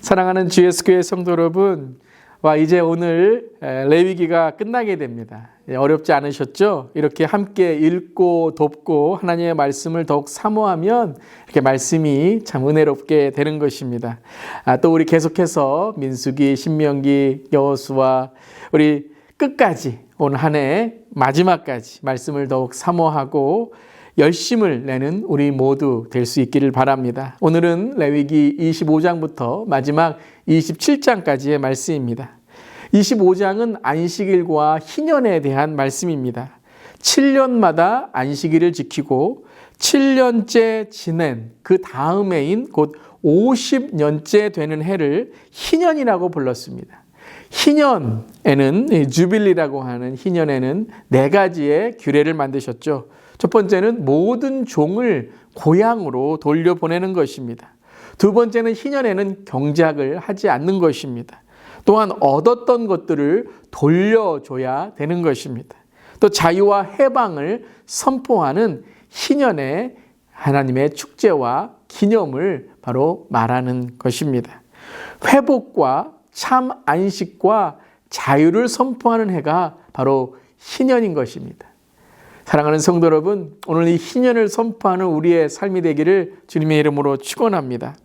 사랑하는 주 예수교회 성도 여러분, 이제 오늘 레위기가 끝나게 됩니다. 어렵지 않으셨죠? 이렇게 함께 읽고 돕고 하나님의 말씀을 더욱 사모하면 이렇게 말씀이 참 은혜롭게 되는 것입니다. 또 우리 계속해서 민수기, 신명기, 여호수아 우리 끝까지 오늘 한 해 마지막까지 말씀을 더욱 사모하고 열심을 내는 우리 모두 될 수 있기를 바랍니다. 오늘은 레위기 25장부터 마지막 27장까지의 말씀입니다. 25장은 안식일과 희년에 대한 말씀입니다. 7년마다 안식일을 지키고 7년째 지낸 그 다음 해인 곧 50년째 되는 해를 희년이라고 불렀습니다. 희년에는 주빌리라고 하는 희년에는 4가지의 규례를 만드셨죠. 첫 번째는 모든 종을 고향으로 돌려보내는 것입니다. 두 번째는 희년에는 경작을 하지 않는 것입니다. 또한 얻었던 것들을 돌려줘야 되는 것입니다. 또 자유와 해방을 선포하는 희년의 하나님의 축제와 기념을 바로 말하는 것입니다. 회복과 참 안식과 자유를 선포하는 해가 바로 희년인 것입니다. 사랑하는 성도 여러분, 오늘 이 희년을 선포하는 우리의 삶이 되기를 주님의 이름으로 축원합니다.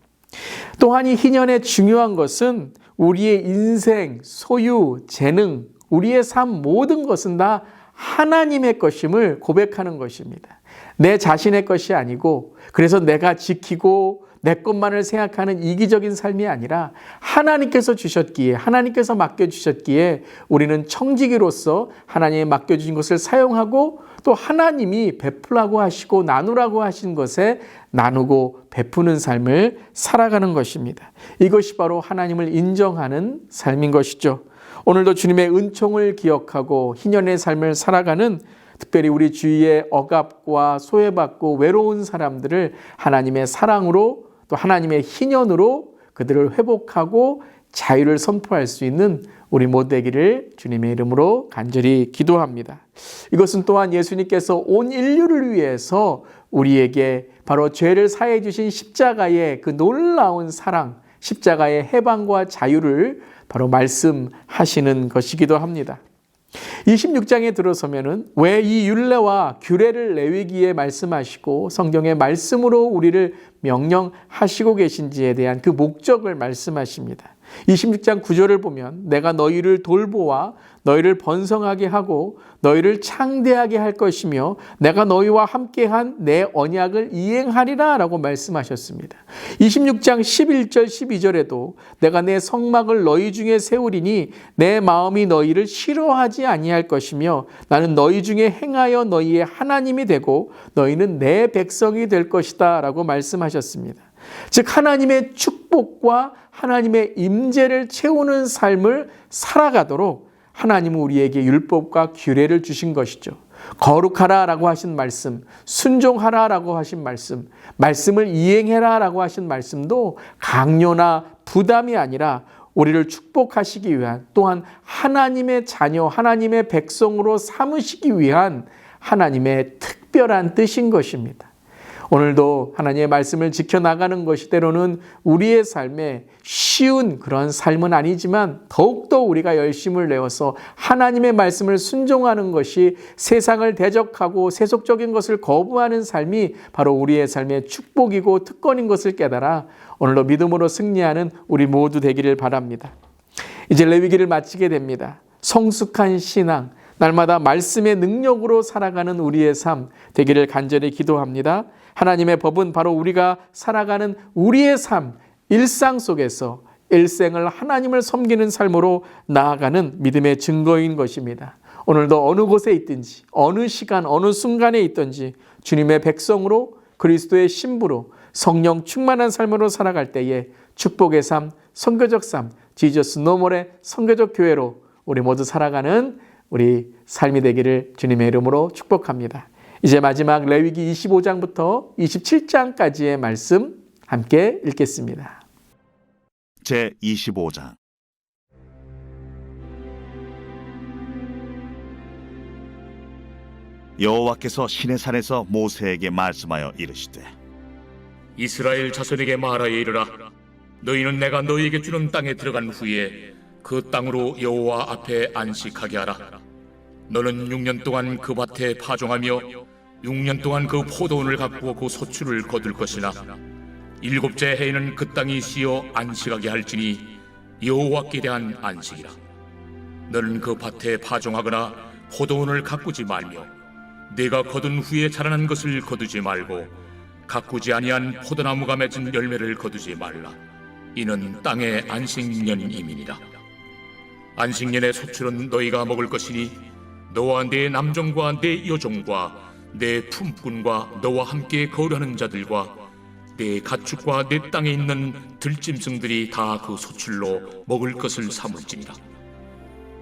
또한 이 희년의 중요한 것은 우리의 인생, 소유, 재능, 우리의 삶 모든 것은 다 하나님의 것임을 고백하는 것입니다. 내 자신의 것이 아니고 그래서 내가 지키고 내 것만을 생각하는 이기적인 삶이 아니라 하나님께서 주셨기에, 하나님께서 맡겨주셨기에 우리는 청지기로서 하나님이 맡겨주신 것을 사용하고 또 하나님이 베풀라고 하시고 나누라고 하신 것에 나누고 베푸는 삶을 살아가는 것입니다. 이것이 바로 하나님을 인정하는 삶인 것이죠. 오늘도 주님의 은총을 기억하고 희년의 삶을 살아가는 특별히 우리 주위의 억압과 소외받고 외로운 사람들을 하나님의 사랑으로 또 하나님의 희년으로 그들을 회복하고 자유를 선포할 수 있는 우리 모두 되기를 주님의 이름으로 간절히 기도합니다. 이것은 또한 예수님께서 온 인류를 위해서 우리에게 바로 죄를 사해 주신 십자가의 그 놀라운 사랑, 십자가의 해방과 자유를 바로 말씀하시는 것이기도 합니다. 26장에 들어서면은 왜 이 율례와 규례를 레위기에 말씀하시고 성경의 말씀으로 우리를 명령하시고 계신지에 대한 그 목적을 말씀하십니다. 26장 9절을 보면 내가 너희를 돌보아 너희를 번성하게 하고 너희를 창대하게 할 것이며 내가 너희와 함께한 내 언약을 이행하리라 라고 말씀하셨습니다. 26장 11절 12절에도 내가 내 성막을 너희 중에 세우리니 내 마음이 너희를 싫어하지 아니할 것이며 나는 너희 중에 행하여 너희의 하나님이 되고 너희는 내 백성이 될 것이다 라고 말씀하셨습니다. 즉 하나님의 축복과 하나님의 임재를 채우는 삶을 살아가도록 하나님은 우리에게 율법과 규례를 주신 것이죠. 거룩하라 라고 하신 말씀, 순종하라 라고 하신 말씀, 말씀을 이행해라 라고 하신 말씀도 강요나 부담이 아니라 우리를 축복하시기 위한 또한 하나님의 자녀, 하나님의 백성으로 삼으시기 위한 하나님의 특별한 뜻인 것입니다. 오늘도 하나님의 말씀을 지켜나가는 것이 때로는 우리의 삶에 쉬운 그런 삶은 아니지만 더욱더 우리가 열심을 내어서 하나님의 말씀을 순종하는 것이 세상을 대적하고 세속적인 것을 거부하는 삶이 바로 우리의 삶의 축복이고 특권인 것을 깨달아 오늘도 믿음으로 승리하는 우리 모두 되기를 바랍니다. 이제 레위기를 마치게 됩니다. 성숙한 신앙, 날마다 말씀의 능력으로 살아가는 우리의 삶 되기를 간절히 기도합니다. 하나님의 법은 바로 우리가 살아가는 우리의 삶, 일상 속에서 일생을 하나님을 섬기는 삶으로 나아가는 믿음의 증거인 것입니다. 오늘도 어느 곳에 있든지 어느 시간 어느 순간에 있든지 주님의 백성으로 그리스도의 신부로 성령 충만한 삶으로 살아갈 때에 축복의 삶, 선교적 삶, 지저스 노몰의 선교적 교회로 우리 모두 살아가는 우리 삶이 되기를 주님의 이름으로 축복합니다. 이제 마지막 레위기 25장부터 27장까지의 말씀 함께 읽겠습니다. 제25장 여호와께서 시내산에서 모세에게 말씀하여 이르시되 이스라엘 자손에게 말하여 이르라. 너희는 내가 너희에게 주는 땅에 들어간 후에 그 땅으로 여호와 앞에 안식하게 하라. 너는 6년 동안 그 밭에 파종하며 6년 동안 그 포도원을 가꾸어 그 소출을 거둘 것이나 7째 해에는 그 땅이 쉬어 안식하게 할지니 여호와께 대한 안식이라. 너는 그 밭에 파종하거나 포도원을 가꾸지 말며 네가 거둔 후에 자라난 것을 거두지 말고 가꾸지 아니한 포도나무가 맺은 열매를 거두지 말라. 이는 땅의 안식년임이니라. 안식년의 소출은 너희가 먹을 것이니 너와 네 남종과 네 여종과 네 품꾼과 너와 함께 거류하는 자들과 네 가축과 네 땅에 있는 들짐승들이 다 그 소출로 먹을 것을 삼을지니라.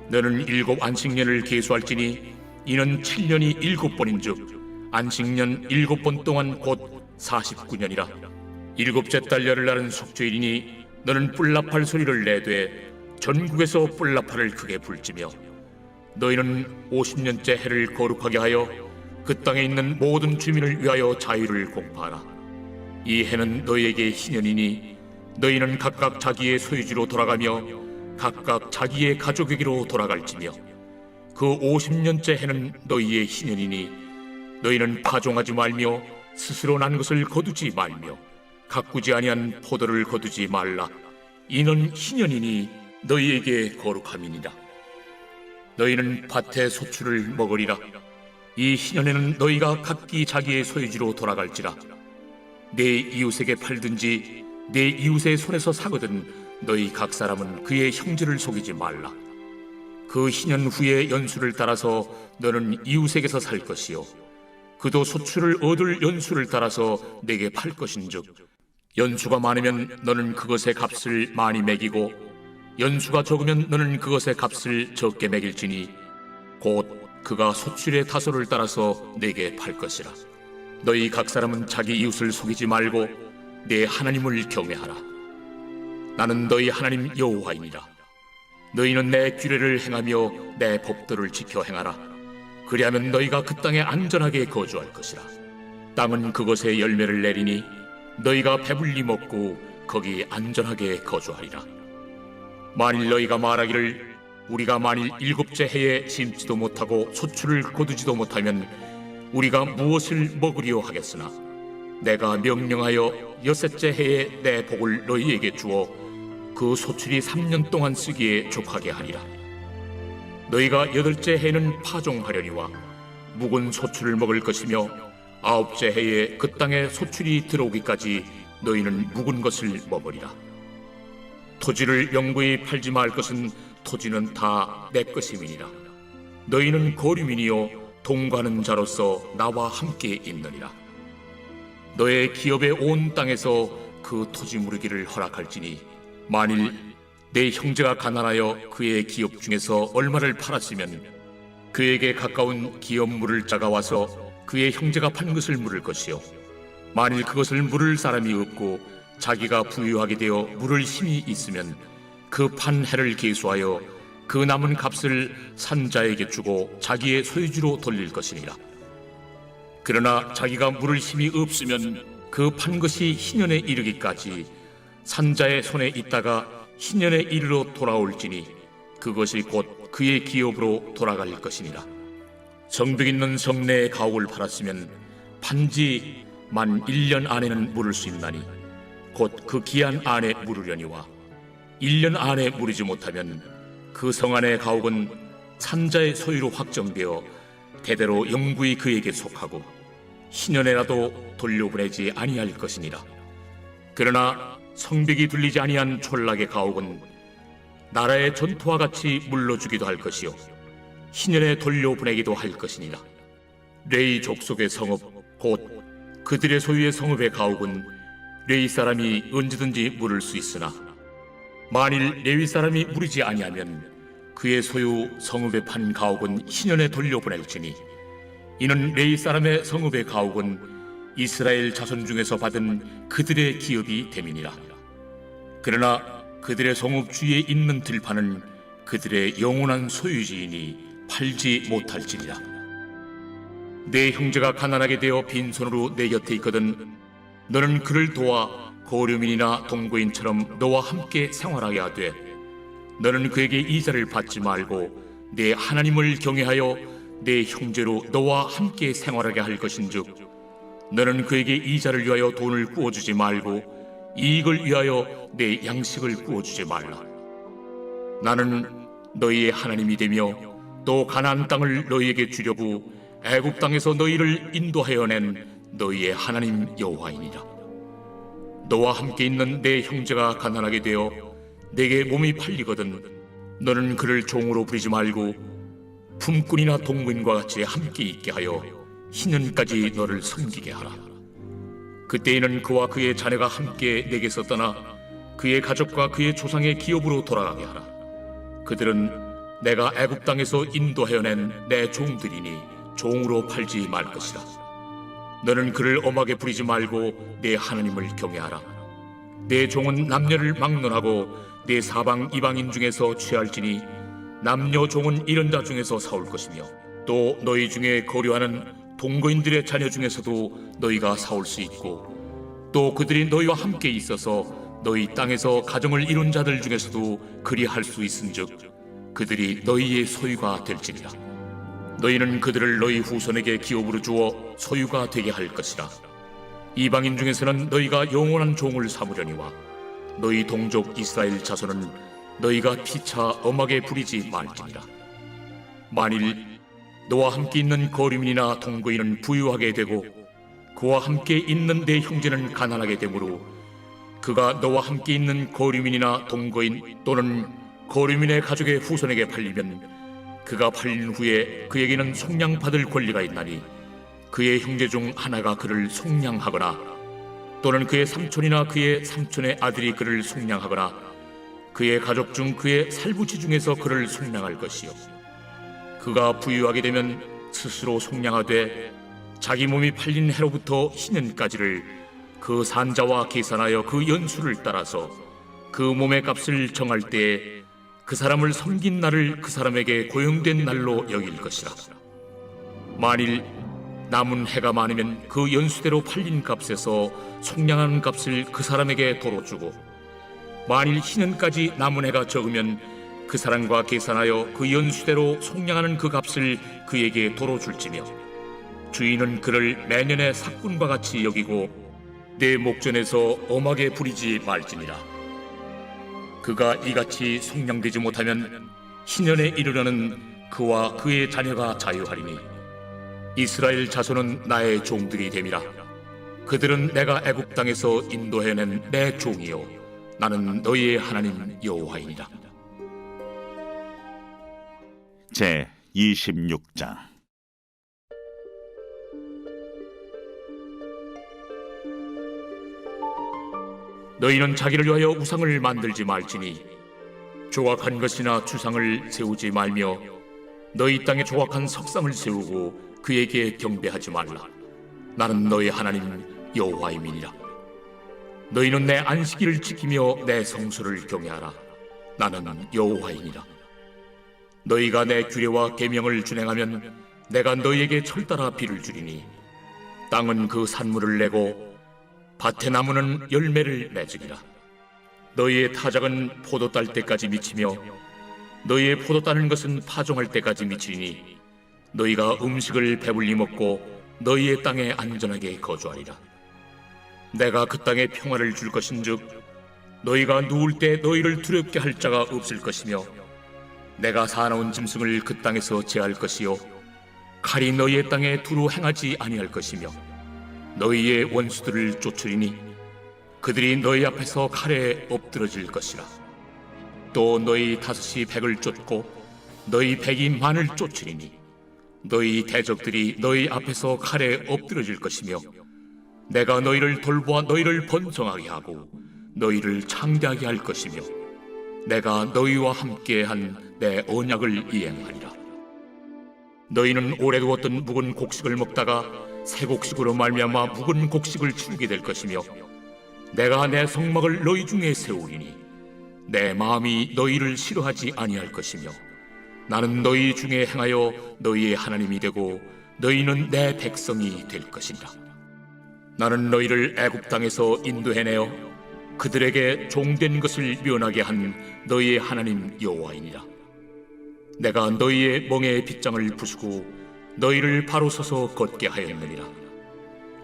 너는 7 안식년을 계수할지니 이는 7년이 7번인즉 안식년 7번 동안 곧 49년이라. 7째 달 열흘날은 속죄일이니 너는 뿔나팔 소리를 내되 전국에서 뿔나팔을 크게 불지며 너희는 50년째 해를 거룩하게 하여 그 땅에 있는 모든 주민을 위하여 자유를 공포하라. 이 해는 너희에게 희년이니 너희는 각각 자기의 소유지로 돌아가며 각각 자기의 가족에게로 돌아갈지며 그 50년째 해는 너희의 희년이니 너희는 파종하지 말며 스스로 난 것을 거두지 말며 가꾸지 아니한 포도를 거두지 말라. 이는 희년이니 너희에게 거룩함이니라. 너희는 밭의 소출을 먹으리라. 이 희년에는 너희가 각기 자기의 소유지로 돌아갈지라. 내 이웃에게 팔든지 내 이웃의 손에서 사거든 너희 각 사람은 그의 형제를 속이지 말라. 그 희년 후에 연수를 따라서 너는 이웃에게서 살 것이요 그도 소출을 얻을 연수를 따라서 내게 팔 것인즉 연수가 많으면 너는 그것의 값을 많이 매기고 연수가 적으면 너는 그것의 값을 적게 매길지니 곧 그가 소출의 다소를 따라서 내게 팔 것이라. 너희 각 사람은 자기 이웃을 속이지 말고 내 하나님을 경외하라. 나는 너희 하나님 여호와이니라. 너희는 내 규례를 행하며 내 법도를 지켜 행하라. 그리하면 너희가 그 땅에 안전하게 거주할 것이라. 땅은 그것의 열매를 내리니 너희가 배불리 먹고 거기 안전하게 거주하리라. 만일 너희가 말하기를 우리가 만일 7째 해에 심지도 못하고 소출을 거두지도 못하면 우리가 무엇을 먹으리요 하겠으나 내가 명령하여 6째 해에 내 복을 너희에게 주어 그 소출이 3년 동안 쓰기에 족하게 하리라. 너희가 8째 해에는 파종하려니와 묵은 소출을 먹을 것이며 9째 해에 그 땅에 소출이 들어오기까지 너희는 묵은 것을 먹으리라. 토지를 영구히 팔지 말 것은 토지는 다 내 것임이니라. 너희는 거류민이요 동거하는 자로서 나와 함께 있느니라. 너의 기업의 온 땅에서 그 토지 무르기를 허락할지니 만일 내 형제가 가난하여 그의 기업 중에서 얼마를 팔았으면 그에게 가까운 기업 물을 자가 와서 그의 형제가 판 것을 물을 것이요 만일 그것을 물을 사람이 없고 자기가 부유하게 되어 물을 힘이 있으면 그 판 해를 계수하여 그 남은 값을 산자에게 주고 자기의 소유지로 돌릴 것이니라. 그러나 자기가 물을 힘이 없으면 그 판 것이 희년에 이르기까지 산자의 손에 있다가 희년에 이르러 돌아올지니 그것이 곧 그의 기업으로 돌아갈 것이니라. 성벽 있는 성내의 가옥을 팔았으면 판지 만 1년 안에는 물을 수 있나니 곧 그 기한 안에 물으려니와 1년 안에 물이지 못하면 그 성 안의 가옥은 산자의 소유로 확정되어 대대로 영구히 그에게 속하고 희년에라도 돌려보내지 아니할 것이니라. 그러나 성벽이 둘리지 아니한 촌락의 가옥은 나라의 전토와 같이 물러주기도 할 것이요 희년에 돌려보내기도 할 것이니라. 레이 족속의 성읍 곧 그들의 소유의 성읍의 가옥은 레위 사람이 언제든지 물을 수 있으나 만일 레위 사람이 물이지 아니하면 그의 소유 성읍에 판 가옥은 희년에 돌려보낼지니 이는 레위 사람의 성읍의 가옥은 이스라엘 자손 중에서 받은 그들의 기업이 됨이니라. 그러나 그들의 성읍 주위에 있는 들판은 그들의 영원한 소유지이니 팔지 못할지니라. 내 형제가 가난하게 되어 빈손으로 내 곁에 있거든 너는 그를 도와 고류민이나 동거인처럼 너와 함께 생활하게 하되 너는 그에게 이자를 받지 말고 내 하나님을 경외하여 내 형제로 너와 함께 생활하게 할 것인즉 너는 그에게 이자를 위하여 돈을 구워주지 말고 이익을 위하여 내 양식을 구워주지 말라. 나는 너희의 하나님이 되며 또 가나안 땅을 너희에게 주려고 애굽 땅에서 너희를 인도하여 낸 너희의 하나님 여호와이니라. 너와 함께 있는 내 형제가 가난하게 되어 내게 몸이 팔리거든 너는 그를 종으로 부리지 말고 품꾼이나 동거인과 같이 함께 있게 하여 희년까지 너를 섬기게 하라. 그때에는 그와 그의 자녀가 함께 내게서 떠나 그의 가족과 그의 조상의 기업으로 돌아가게 하라. 그들은 내가 애굽 땅에서 인도하여 낸 내 종들이니 종으로 팔지 말 것이라. 너는 그를 엄하게 부리지 말고 내 하나님을 경외하라. 내 종은 남녀를 막론하고 내 사방 이방인 중에서 취할지니 남녀 종은 이런 자 중에서 사올 것이며 또 너희 중에 거류하는 동거인들의 자녀 중에서도 너희가 사올 수 있고 또 그들이 너희와 함께 있어서 너희 땅에서 가정을 이룬 자들 중에서도 그리할 수 있은즉 그들이 너희의 소유가 될지니라. 너희는 그들을 너희 후손에게 기업으로 주어 소유가 되게 할 것이라. 이방인 중에서는 너희가 영원한 종을 삼으려니와 너희 동족 이스라엘 자손은 너희가 피차 엄하게 부리지 말지니라. 만일 너와 함께 있는 거류민이나 동거인은 부유하게 되고 그와 함께 있는 내 형제는 가난하게 되므로 그가 너와 함께 있는 거류민이나 동거인 또는 거류민의 가족의 후손에게 팔리면 그가 팔린 후에 그에게는 속량받을 권리가 있나니 그의 형제 중 하나가 그를 속량하거나 또는 그의 삼촌이나 그의 삼촌의 아들이 그를 속량하거나 그의 가족 중 그의 살부치 중에서 그를 속량할 것이요 그가 부유하게 되면 스스로 속량하되 자기 몸이 팔린 해로부터 희년까지를 그 산자와 계산하여 그 연수를 따라서 그 몸의 값을 정할 때에 그 사람을 섬긴 날을 그 사람에게 고용된 날로 여길 것이라. 만일 남은 해가 많으면 그 연수대로 팔린 값에서 속량하는 값을 그 사람에게 도로 주고 만일 희년까지 남은 해가 적으면 그 사람과 계산하여 그 연수대로 속량하는 그 값을 그에게 도로 줄지며 주인은 그를 매년의 삭군과 같이 여기고 내 목전에서 엄하게 부리지 말지니라. 그가 이같이 속량되지 못하면 희년에 이르려는 그와 그의 자녀가 자유하리니 이스라엘 자손은 나의 종들이 됨이라. 그들은 내가 애굽 땅에서 인도해낸 내 종이요 나는 너희의 하나님 여호와이니라. 제 26장. 너희는 자기를 위하여 우상을 만들지 말지니 조각한 것이나 주상을 세우지 말며 너희 땅에 조각한 석상을 세우고 그에게 경배하지 말라. 나는 너희 하나님 여호와임이니라. 너희는 내 안식일을 지키며 내 성수를 경외하라. 나는 여호와이니라. 너희가 내 규례와 계명을 준행하면 내가 너희에게 철따라 비를 주리니 땅은 그 산물을 내고 밭의 나무는 열매를 맺으리라. 너희의 타작은 포도 딸 때까지 미치며 너희의 포도 따는 것은 파종할 때까지 미치리니 너희가 음식을 배불리 먹고 너희의 땅에 안전하게 거주하리라. 내가 그 땅에 평화를 줄 것인즉 너희가 누울 때 너희를 두렵게 할 자가 없을 것이며 내가 사나운 짐승을 그 땅에서 제할 것이요 칼이 너희의 땅에 두루 행하지 아니할 것이며 너희의 원수들을 쫓으리니 그들이 너희 앞에서 칼에 엎드러질 것이라. 또 너희 다섯이 백을 쫓고 너희 백이 만을 쫓으리니 너희 대적들이 너희 앞에서 칼에 엎드러질 것이며 내가 너희를 돌보아 너희를 번성하게 하고 너희를 창대하게 할 것이며 내가 너희와 함께한 내 언약을 이행하리라. 너희는 오래 두었던 묵은 곡식을 먹다가 새 곡식으로 말미암아 묵은 곡식을 치우게 될 것이며 내가 내 성막을 너희 중에 세우리니 내 마음이 너희를 싫어하지 아니할 것이며 나는 너희 중에 행하여 너희의 하나님이 되고 너희는 내 백성이 될 것이니라. 나는 너희를 애굽 땅에서 인도해내어 그들에게 종된 것을 면하게 한 너희의 하나님 여호와이니라. 내가 너희의 멍에의 빗장을 부수고 너희를 바로 서서 걷게 하였느니라.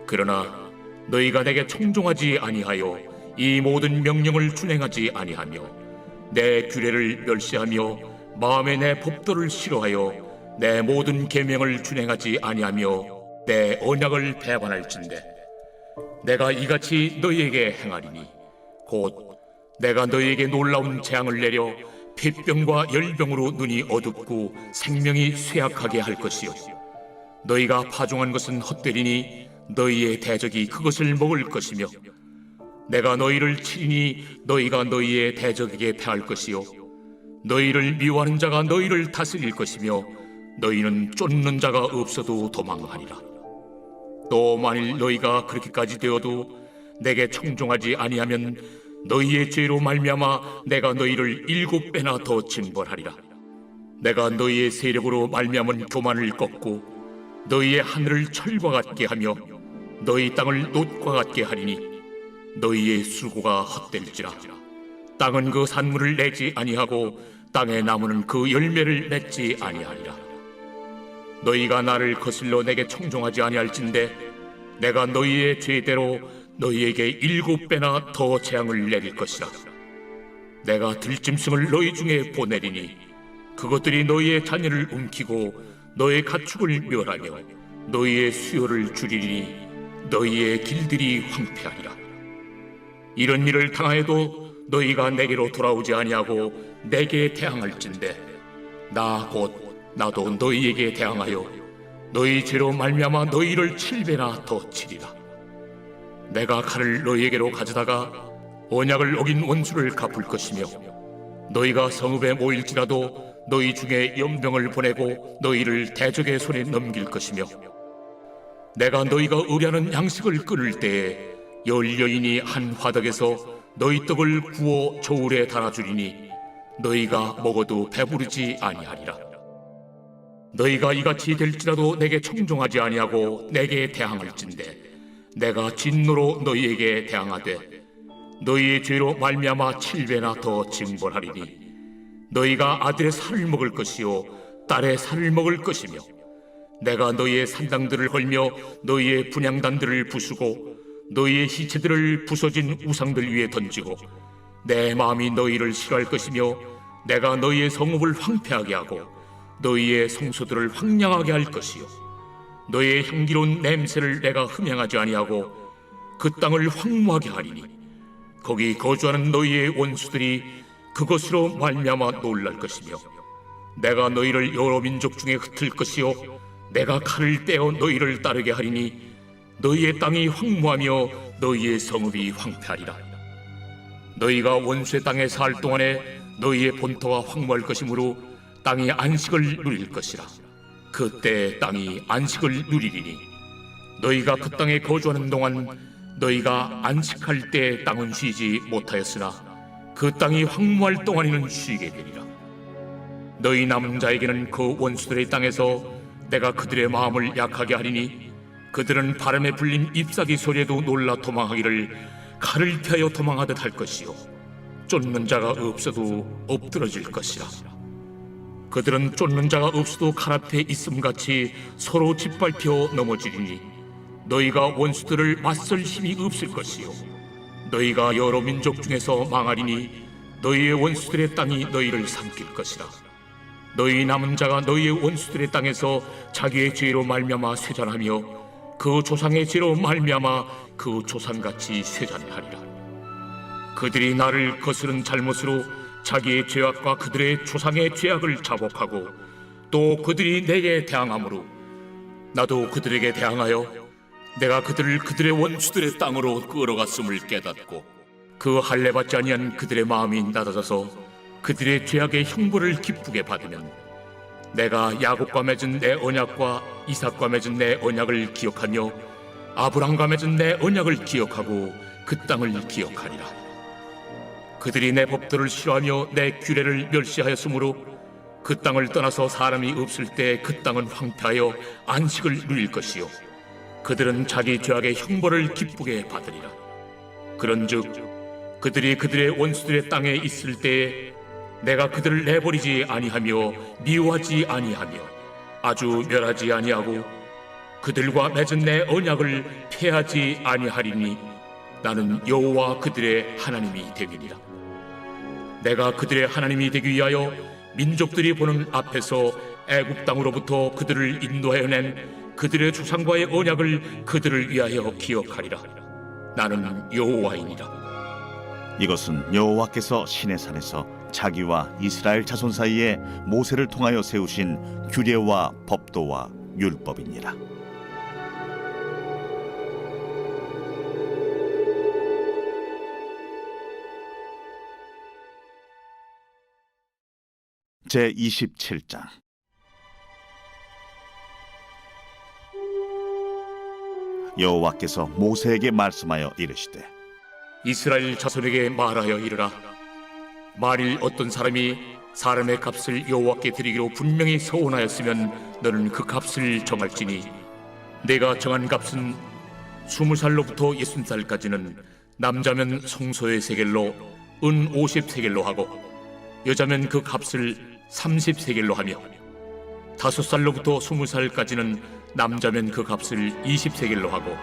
그러나 너희가 내게 청종하지 아니하여 이 모든 명령을 준행하지 아니하며 내 규례를 멸시하며 마음에 내 법도를 싫어하여 내 모든 계명을 준행하지 아니하며 내 언약을 배반할진대 내가 이같이 너희에게 행하리니 곧 내가 너희에게 놀라운 재앙을 내려 폐병과 열병으로 눈이 어둡고 생명이 쇠약하게 할 것이요 너희가 파종한 것은 헛되리니 너희의 대적이 그것을 먹을 것이며 내가 너희를 치리니 너희가 너희의 대적에게 패할 것이요 너희를 미워하는 자가 너희를 다스릴 것이며 너희는 쫓는 자가 없어도 도망하리라. 또 만일 너희가 그렇게까지 되어도 내게 청종하지 아니하면 너희의 죄로 말미암아 내가 너희를 7배나 더 징벌하리라. 내가 너희의 세력으로 말미암은 교만을 꺾고 너희의 하늘을 철과 같게 하며 너희 땅을 놋과 같게 하리니 너희의 수고가 헛될지라. 땅은 그 산물을 내지 아니하고 땅의 나무는 그 열매를 맺지 아니하리라. 너희가 나를 거슬러 내게 청종하지 아니할진대 내가 너희의 죄대로 너희에게 7배나 더 재앙을 내릴 것이라. 내가 들짐승을 너희 중에 보내리니 그것들이 너희의 자녀를 움키고 너의 가축을 멸하며 너희의 수요를 줄이리니 너희의 길들이 황폐하리라. 이런 일을 당하여도 너희가 내게로 돌아오지 아니하고 내게 대항할진대 나 곧 나도 너희에게 대항하여 너희 죄로 말미암아 너희를 7배나 더 치리라. 내가 칼을 너희에게로 가져다가 언약을 어긴 원수를 갚을 것이며 너희가 성읍에 모일지라도 너희 중에 연병을 보내고 너희를 대적의 손에 넘길 것이며 내가 너희가 의뢰하는 양식을 끊을 때에 열 여인이 한 화덕에서 너희 떡을 구워 저울에 달아주리니 너희가 먹어도 배부르지 아니하리라. 너희가 이같이 될지라도 내게 청종하지 아니하고 내게 대항할진대 내가 진노로 너희에게 대항하되 너희의 죄로 말미암아 7배나 더 징벌하리니 너희가 아들의 살을 먹을 것이요 딸의 살을 먹을 것이며 내가 너희의 산당들을 헐며 너희의 분향단들을 부수고 너희의 시체들을 부서진 우상들 위에 던지고 내 마음이 너희를 싫어할 것이며 내가 너희의 성읍을 황폐하게 하고 너희의 성소들을 황량하게 할 것이요 너희의 향기로운 냄새를 내가 흠양하지 아니하고 그 땅을 황무하게 하리니 거기 거주하는 너희의 원수들이 그것으로 말미암아 놀랄 것이며 내가 너희를 여러 민족 중에 흩을 것이요 내가 칼을 떼어 너희를 따르게 하리니 너희의 땅이 황무하며 너희의 성읍이 황폐하리라. 너희가 원수의 땅에 살 동안에 너희의 본토가 황무할 것이므로 땅이 안식을 누릴 것이라. 그때 땅이 안식을 누리리니 너희가 그 땅에 거주하는 동안 너희가 안식할 때 땅은 쉬지 못하였으나 그 땅이 황무할 동안에는 쉬게 되리라. 너희 남은 자에게는 그 원수들의 땅에서 내가 그들의 마음을 약하게 하리니 그들은 바람에 불린 잎사귀 소리에도 놀라 도망하기를 칼을 피하여 도망하듯 할 것이요 쫓는 자가 없어도 엎드러질 것이라. 그들은 쫓는 자가 없어도 칼 앞에 있음같이 서로 짓밟혀 넘어지리니 너희가 원수들을 맞설 힘이 없을 것이요 너희가 여러 민족 중에서 망하리니 너희의 원수들의 땅이 너희를 삼킬 것이라. 너희 남은 자가 너희의 원수들의 땅에서 자기의 죄로 말미암아 쇠잔하며 그 조상의 죄로 말미암아 그 조상같이 쇠잔하리라. 그들이 나를 거스른 잘못으로 자기의 죄악과 그들의 조상의 죄악을 자복하고 또 그들이 내게 대항함으로 나도 그들에게 대항하여 내가 그들을 그들의 원수들의 땅으로 끌어갔음을 깨닫고 그 할례받지 아니한 그들의 마음이 낮아져서 그들의 죄악의 형벌을 기쁘게 받으면 내가 야곱과 맺은 내 언약과 이삭과 맺은 내 언약을 기억하며 아브람과 맺은 내 언약을 기억하고 그 땅을 기억하리라. 그들이 내 법도를 싫어하며 내 규례를 멸시하였으므로 그 땅을 떠나서 사람이 없을 때 그 땅은 황폐하여 안식을 누릴 것이요 그들은 자기 죄악의 형벌을 기쁘게 받으리라. 그런즉 그들이 그들의 원수들의 땅에 있을 때에 내가 그들을 내버리지 아니하며 미워하지 아니하며 아주 멸하지 아니하고 그들과 맺은 내 언약을 폐하지 아니하리니 나는 여호와 그들의 하나님이 되리니라. 내가 그들의 하나님이 되기 위하여 민족들이 보는 앞에서 애굽 땅으로부터 그들을 인도하여 낸 그들의 조상과의 언약을 그들을 위하여 기억하리라. 나는 여호와이니라. 이것은 여호와께서 시내산에서 자기와 이스라엘 자손 사이에 모세를 통하여 세우신 규례와 법도와 율법이니라. 제27장. 여호와께서 모세에게 말씀하여 이르시되 이스라엘 자손에게 말하여 이르라. 만일 어떤 사람이 사람의 값을 여호와께 드리기로 분명히 서원하였으면 너는 그 값을 정할지니 내가 정한 값은 20살로부터 60살까지는 남자면 송소의 세겔로 은 50세겔로 하고 여자면 그 값을 30세겔로 하며 5살로부터 20살까지는 남자면 그 값을 20세겔로 하고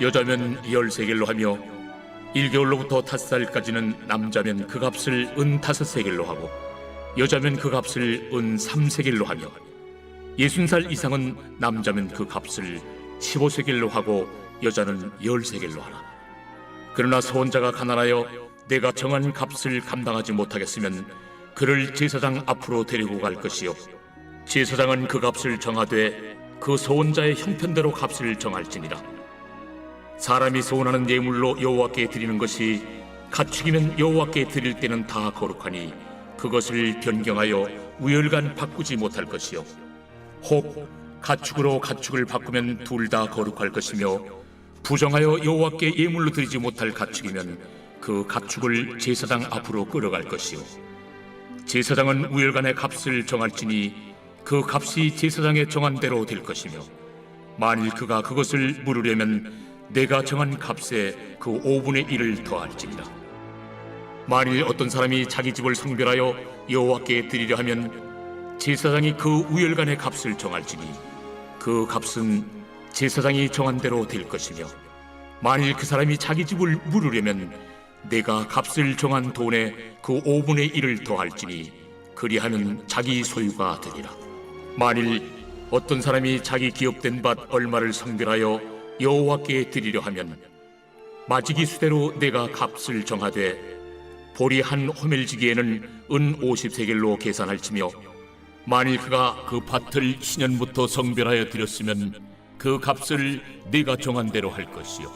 여자면 10세겔로 하며 1개월로부터 5살까지는 남자면 그 값을 은 5세겔로 하고 여자면 그 값을 은 3세겔로 하며 60살 이상은 남자면 그 값을 15세겔로 하고 여자는 10세겔로 하라. 그러나 서원자가 가난하여 내가 정한 값을 감당하지 못하겠으면 그를 제사장 앞으로 데리고 갈 것이요 제사장은 그 값을 정하되 그 서원자의 형편대로 값을 정할지니라. 사람이 서원하는 예물로 여호와께 드리는 것이 가축이면 여호와께 드릴 때는 다 거룩하니 그것을 변경하여 우열간 바꾸지 못할 것이요 혹 가축으로 가축을 바꾸면 둘 다 거룩할 것이며 부정하여 여호와께 예물로 드리지 못할 가축이면 그 가축을 제사장 앞으로 끌어갈 것이요 제사장은 우열간의 값을 정할지니 그 값이 제사장의 정한 대로 될 것이며 만일 그가 그것을 물으려면 내가 정한 값에 그 5분의 1을 더할지니라. 만일 어떤 사람이 자기 집을 성별하여 여호와께 드리려 하면 제사장이 그 우열간의 값을 정할지니 그 값은 제사장이 정한 대로 될 것이며 만일 그 사람이 자기 집을 물으려면 내가 값을 정한 돈에 그 5분의 1을 더할지니 그리하면 자기 소유가 되리라. 만일 어떤 사람이 자기 기업된 밭 얼마를 성별하여 여호와께 드리려 하면 마지기 수대로 내가 값을 정하되 보리 한 호멜지기에는 은 50세겔로 계산할지며 만일 그가 그 밭을 신년부터 성별하여 드렸으면 그 값을 네가 정한 대로 할 것이요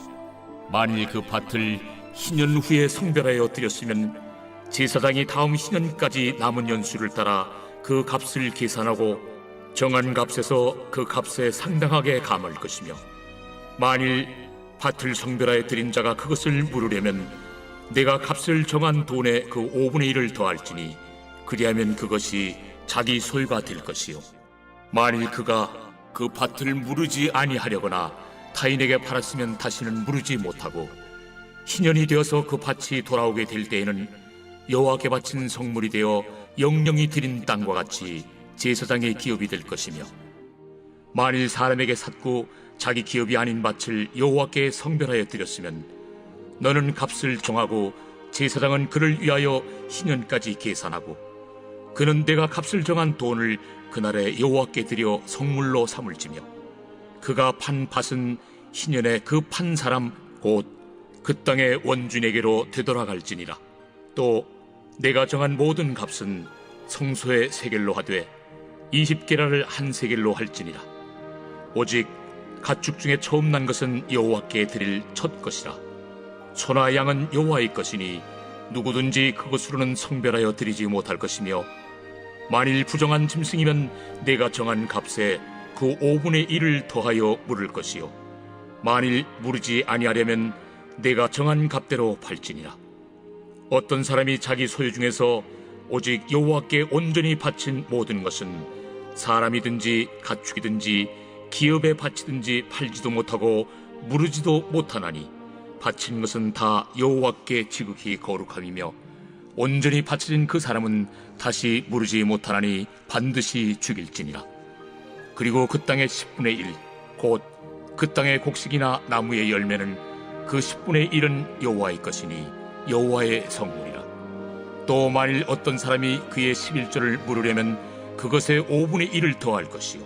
만일 그 밭을 신년 후에 성별하여 드렸으면 제사장이 다음 신년까지 남은 연수를 따라 그 값을 계산하고 정한 값에서 그 값에 상당하게 감할 것이며 만일 밭을 성별하여 드린 자가 그것을 물으려면 내가 값을 정한 돈에 그 5분의 1을 더할지니 그리하면 그것이 자기 소유가 될 것이요 만일 그가 그 밭을 무르지 아니하려거나 타인에게 팔았으면 다시는 무르지 못하고 신년이 되어서 그 밭이 돌아오게 될 때에는 여호와께 바친 성물이 되어 영영이 드린 땅과 같이 제사장의 기업이 될 것이며 만일 사람에게 샀고 자기 기업이 아닌 밭을 여호와께 성별하여 드렸으면 너는 값을 정하고 제사장은 그를 위하여 신년까지 계산하고 그는 내가 값을 정한 돈을 그날에 여호와께 드려 성물로 삼을지며 그가 판 밭은 신년에 그 판 사람 곧 그 땅의 원주인에게로 되돌아갈지니라. 또 내가 정한 모든 값은 성소의 세겔로 하되 20게라를 한 세겔로 할지니라. 오직 가축 중에 처음 난 것은 여호와께 드릴 첫 것이라. 소나 양은 여호와의 것이니 누구든지 그것으로는 성별하여 드리지 못할 것이며 만일 부정한 짐승이면 내가 정한 값에 그 5분의 1을 더하여 물을 것이요 만일 무르지 아니하려면 내가 정한 값대로 팔지니라. 어떤 사람이 자기 소유 중에서 오직 여호와께 온전히 바친 모든 것은 사람이든지 가축이든지 기업에 바치든지 팔지도 못하고 무르지도 못하나니 바친 것은 다 여호와께 지극히 거룩함이며 온전히 바쳐진 그 사람은 다시 무르지 못하나니 반드시 죽일지니라. 그리고 그 땅의 10분의 1, 곧 그 땅의 곡식이나 나무의 열매는 그 10분의 1은 여호와의 것이니 여호와의 성물이라. 또 만일 어떤 사람이 그의 11조를 물으려면 그것의 5분의 1을 더할 것이요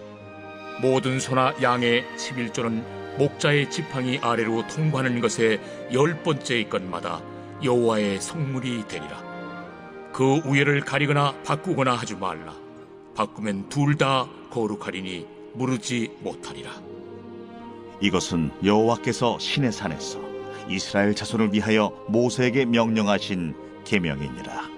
모든 소나 양의 11조는 목자의 지팡이 아래로 통과하는 것의 10번째의 것마다 여호와의 성물이 되리라. 그 우열을 가리거나 바꾸거나 하지 말라. 바꾸면 둘 다 거룩하리니 무르지 못하리라. 이것은 여호와께서 시내산에서 이스라엘 자손을 위하여 모세에게 명령하신 계명이니라.